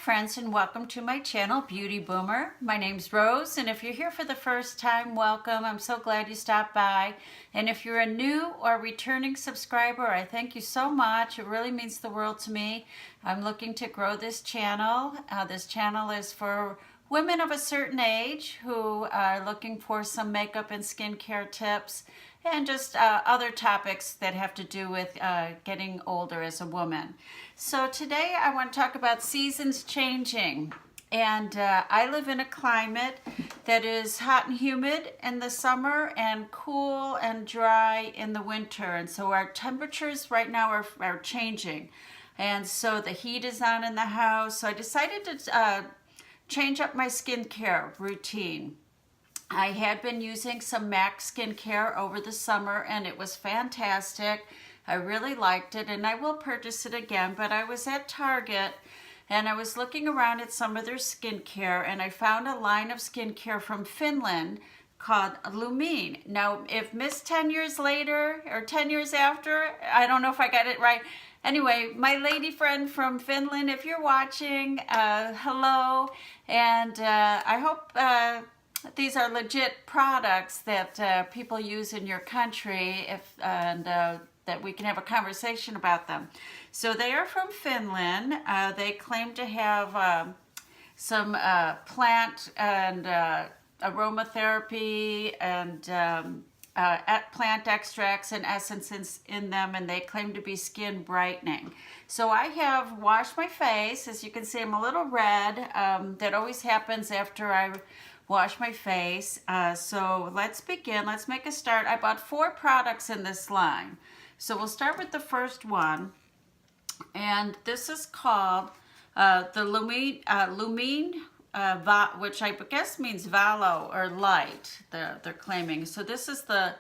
friends, and welcome to my channel, Beauty Boomer. My name's Rose, and if you're here for the first time, welcome. I'm so glad you stopped by. And if you're a new or returning subscriber, I thank you so much. It really means the world to me. I'm looking to grow this channel. This channel is for women of a certain age who are looking for some makeup and skincare tips and just other topics that have to do with getting older as a woman. So today I want to talk about seasons changing. And I live in a climate that is hot and humid in the summer and cool and dry in the winter. And so our temperatures right now are changing. And so the heat is on in the house. So I decided to change up my skincare routine. I had been using some MAC skincare over the summer and it was fantastic. I really liked it and I will purchase it again, but I was at Target and I was looking around at some of their skincare and I found a line of skincare from Finland called Lumene. Now, if Miss 10 years later or 10 years after, I don't know if I got it right. Anyway, my lady friend from Finland, if you're watching, hello. And I hope these are legit products that people use in your country that we can have a conversation about them. So they are from Finland. They claim to have some plant and aromatherapy and plant extracts and essences in them, and they claim to be skin brightening. So I have washed my face. As you can see, I'm a little red. That always happens after I wash my face. So let's begin. Let's make a start. I bought 4 products in this line. So we'll start with the first one. And this is called the Lumene, which I guess means Valo or light, they're claiming. So this is the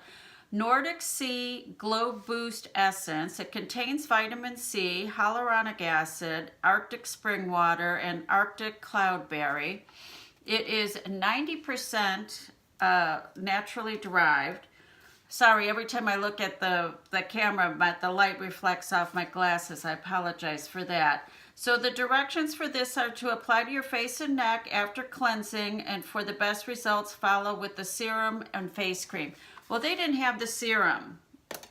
Nordic Sea Glow Boost Essence. It contains vitamin C, hyaluronic acid, Arctic spring water, and Arctic cloudberry. It is 90% naturally derived. Sorry, every time I look at the camera, the light reflects off my glasses. I apologize for that. So the directions for this are to apply to your face and neck after cleansing, and for the best results, follow with the serum and face cream. Well, they didn't have the serum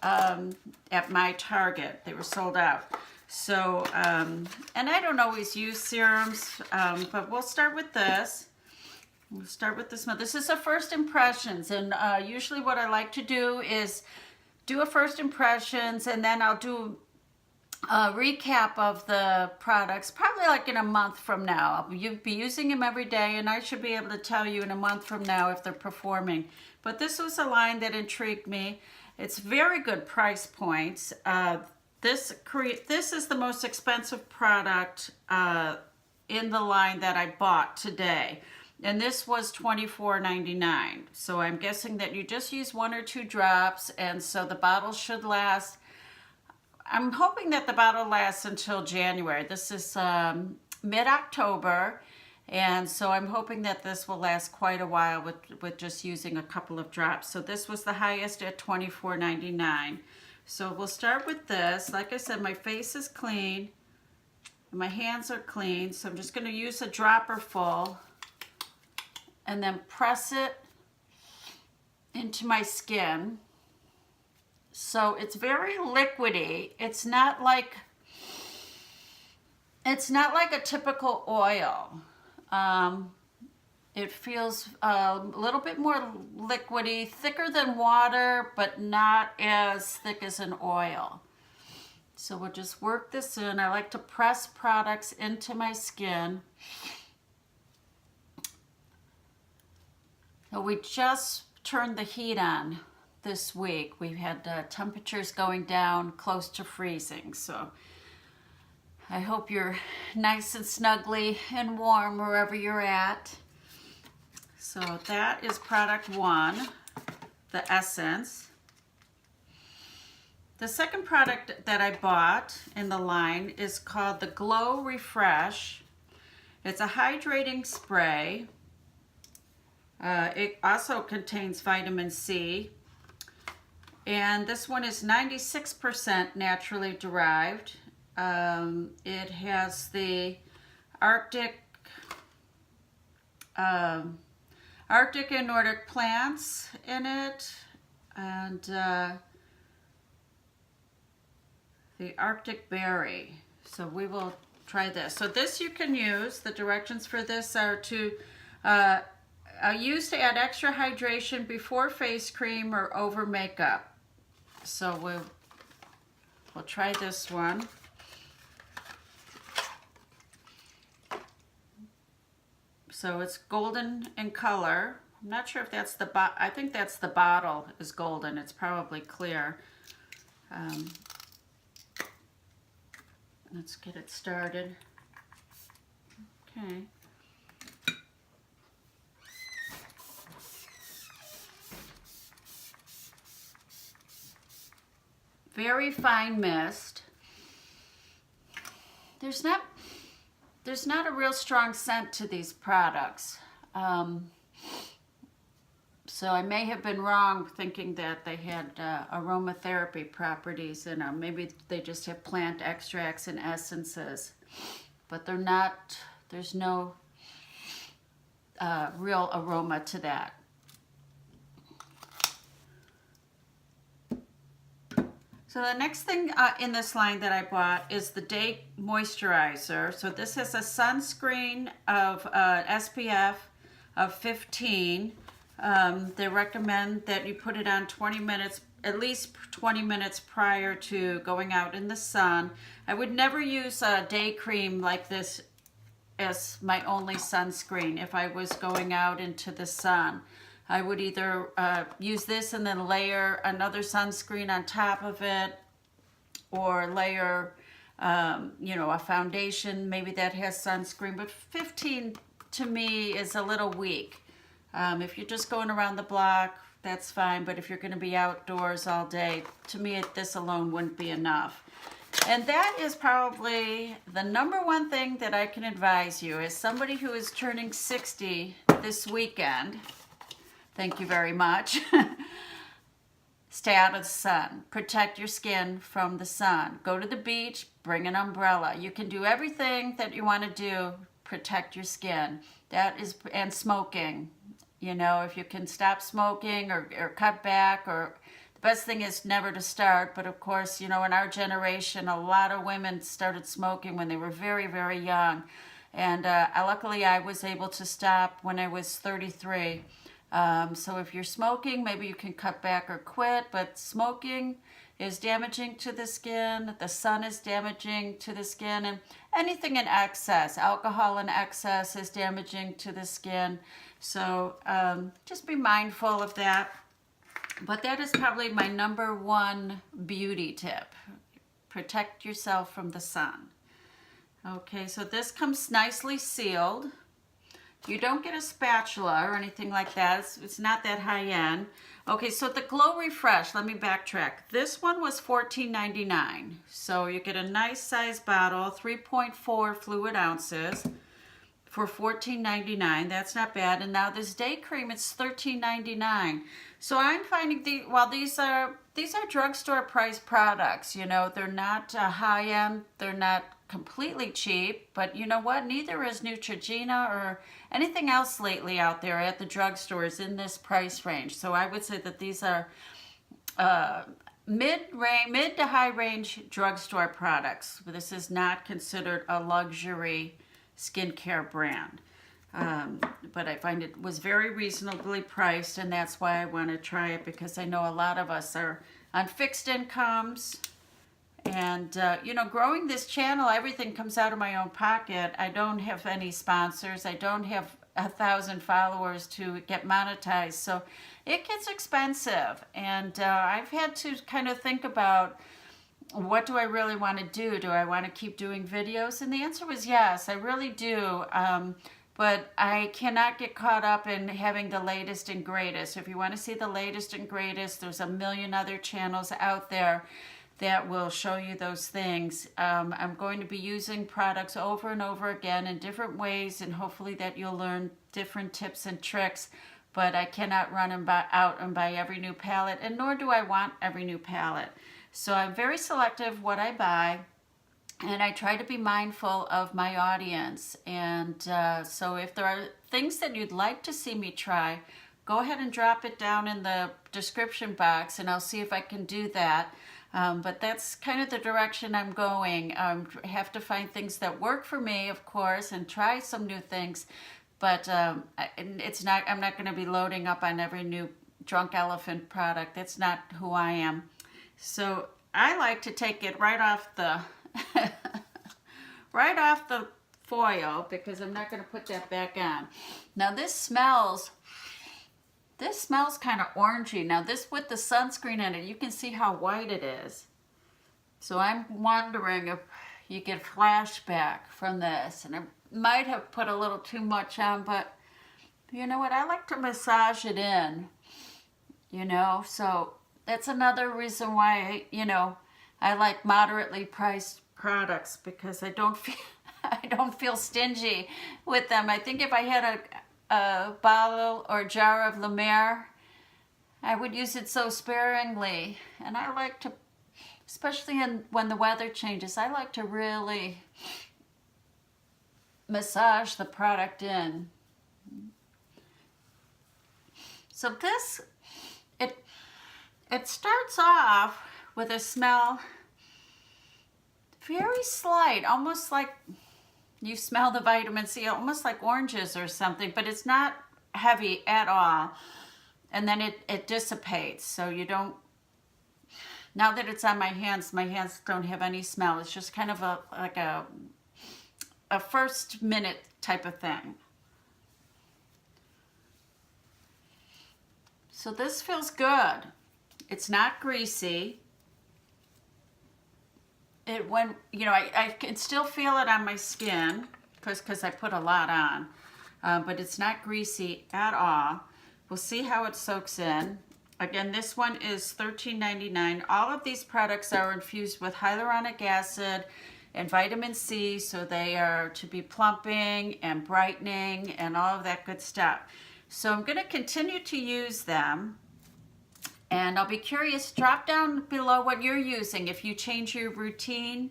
at my Target. They were sold out. So, and I don't always use serums, but we'll start with this. We'll start with this one. This is a first impressions, and usually what I like to do is do a first impressions, and then I'll do a recap of the products, probably like in a month from now. You'll be using them every day, and I should be able to tell you in a month from now if they're performing. But this was a line that intrigued me. It's very good price points. This is the most expensive product in the line that I bought today. And this was $24.99. So I'm guessing that you just use 1 or 2 drops, and so the bottle should last. I'm hoping that the bottle lasts until January. This is mid-October, and so I'm hoping that this will last quite a while with just using a couple of drops. So this was the highest at $24.99. So we'll start with this. Like I said, my face is clean, and my hands are clean, so I'm just going to use a dropper full and then press it into my skin. So it's very liquidy. It's not like a typical oil. It feels a little bit more liquidy, thicker than water, but not as thick as an oil. So we'll just work this in. I like to press products into my skin. So we just turned the heat on this week. We've had temperatures going down close to freezing. So I hope you're nice and snuggly and warm wherever you're at. So that is product 1, the essence. The second product that I bought in the line is called the Glow Refresh. It's a hydrating spray. It also contains vitamin C. And this one is 96% naturally derived. It has the Arctic and Nordic plants in it, and the Arctic berry. So we will try this. So this you can use. The directions for this are to use to add extra hydration before face cream or over makeup. So we'll try this one. So it's golden in color. I'm not sure if that's the I think that's the bottle is golden. It's probably clear. Let's get it started. Okay. Very fine mist. There's not a real strong scent to these products. So I may have been wrong thinking that they had aromatherapy properties in them. Maybe they just have plant extracts and essences, but they're not, there's no real aroma to that. So the next thing in this line that I bought is the Day Moisturizer. So this is a sunscreen of SPF of 15. They recommend that you put it on 20 minutes, at least 20 minutes prior to going out in the sun. I would never use a day cream like this as my only sunscreen if I was going out into the sun. I would either use this and then layer another sunscreen on top of it, or layer, you know, a foundation maybe that has sunscreen. But 15 to me is a little weak. If you're just going around the block, that's fine. But if you're going to be outdoors all day, to me, this alone wouldn't be enough. And that is probably the number one thing that I can advise you as somebody who is turning 60 this weekend. Thank you very much. Stay out of the sun. Protect your skin from the sun. Go to the beach, bring an umbrella. You can do everything that you want to do. Protect your skin. That is, and smoking. You know, if you can stop smoking or cut back, or the best thing is never to start. But of course, you know, in our generation, a lot of women started smoking when they were very, very young. And luckily I was able to stop when I was 33. So if you're smoking, maybe you can cut back or quit, but smoking is damaging to the skin. The sun is damaging to the skin, and anything in excess, alcohol in excess is damaging to the skin. So just be mindful of that. But that is probably my number one beauty tip. Protect yourself from the sun. Okay, so this comes nicely sealed. You don't get a spatula or anything like that. It's not that high end. Okay, so the Glow Refresh, let me backtrack. This one was $14.99. So you get a nice size bottle, 3.4 fluid ounces for $14.99. That's not bad. And now this day cream, it's $13.99. So I'm finding while these are drugstore price products, you know, they're not high end, they're not completely cheap, but you know what? Neither is Neutrogena or anything else lately out there at the drugstores in this price range. So I would say that these are mid to high range drugstore products. This is not considered a luxury skincare brand. But I find it was very reasonably priced, and that's why I want to try it, because I know a lot of us are on fixed incomes. And, you know, growing this channel, everything comes out of my own pocket. I don't have any sponsors. I don't have 1,000 followers to get monetized. So it gets expensive. And I've had to kind of think about, what do I really want to do? Do I want to keep doing videos? And the answer was yes, I really do. But I cannot get caught up in having the latest and greatest. If you want to see the latest and greatest, there's a million other channels out there that will show you those things. I'm going to be using products over and over again in different ways, and hopefully that you'll learn different tips and tricks. But I cannot run out and buy every new palette, and nor do I want every new palette. So I'm very selective what I buy. and I try to be mindful of my audience. And so if there are things that you'd like to see me try, go ahead and drop it down in the description box and I'll see if I can do that. But that's kind of the direction I'm going. I have to find things that work for me, of course, and try some new things. But I'm not going to be loading up on every new Drunk Elephant product. That's not who I am. So I like to take it right off the right off the foil, because I'm not going to put that back on. Now this smells kind of orangey. Now this, with the sunscreen in it, you can see how white it is. So I'm wondering if you get flashback from this. And I might have put a little too much on, but you know what? I like to massage it in, you know. So that's another reason why, I like moderately priced products, because I don't feel stingy with them. I think if I had a bottle or jar of Lumene, I would use it so sparingly. And I like to, especially when the weather changes, I like to really massage the product in. So this, it starts off with a smell very slight, almost like you smell the vitamin C, almost like oranges or something, but it's not heavy at all. And then it dissipates, so you don't, now that it's on my hands don't have any smell. It's just kind of like a first minute type of thing. So this feels good. It's not greasy. I can still feel it on my skin because I put a lot on, but it's not greasy at all. We'll see how it soaks in. Again, this one is $13.99. All of these products are infused with hyaluronic acid and vitamin C, so they are to be plumping and brightening and all of that good stuff. So I'm going to continue to use them. And I'll be curious, drop down below what you're using. If you change your routine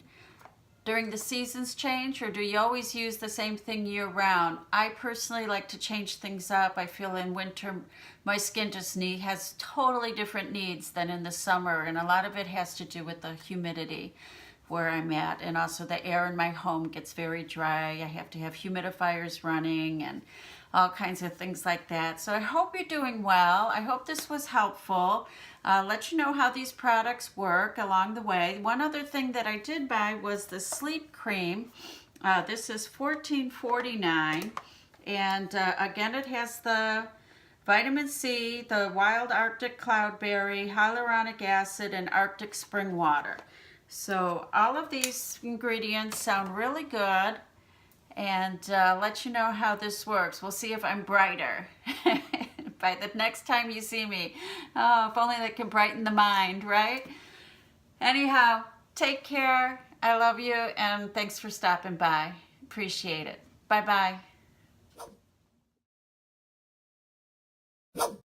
during the seasons change, or do you always use the same thing year round? I personally like to change things up. I feel in winter my skin just has totally different needs than in the summer, and a lot of it has to do with the humidity where I'm at, and also the air in my home gets very dry. I have to have humidifiers running and all kinds of things like that. So I hope you're doing well. I hope this was helpful. Let you know how these products work along the way. One other thing that I did buy was the sleep cream. This is $14.49, and again, it has the vitamin C, the wild Arctic cloudberry, hyaluronic acid, and Arctic spring water. So all of these ingredients sound really good, and let you know how this works. We'll see if I'm brighter by the next time you see me. Oh, if only that can brighten the mind, right? Anyhow, take care. I love you, and thanks for stopping by. Appreciate it. Bye-bye.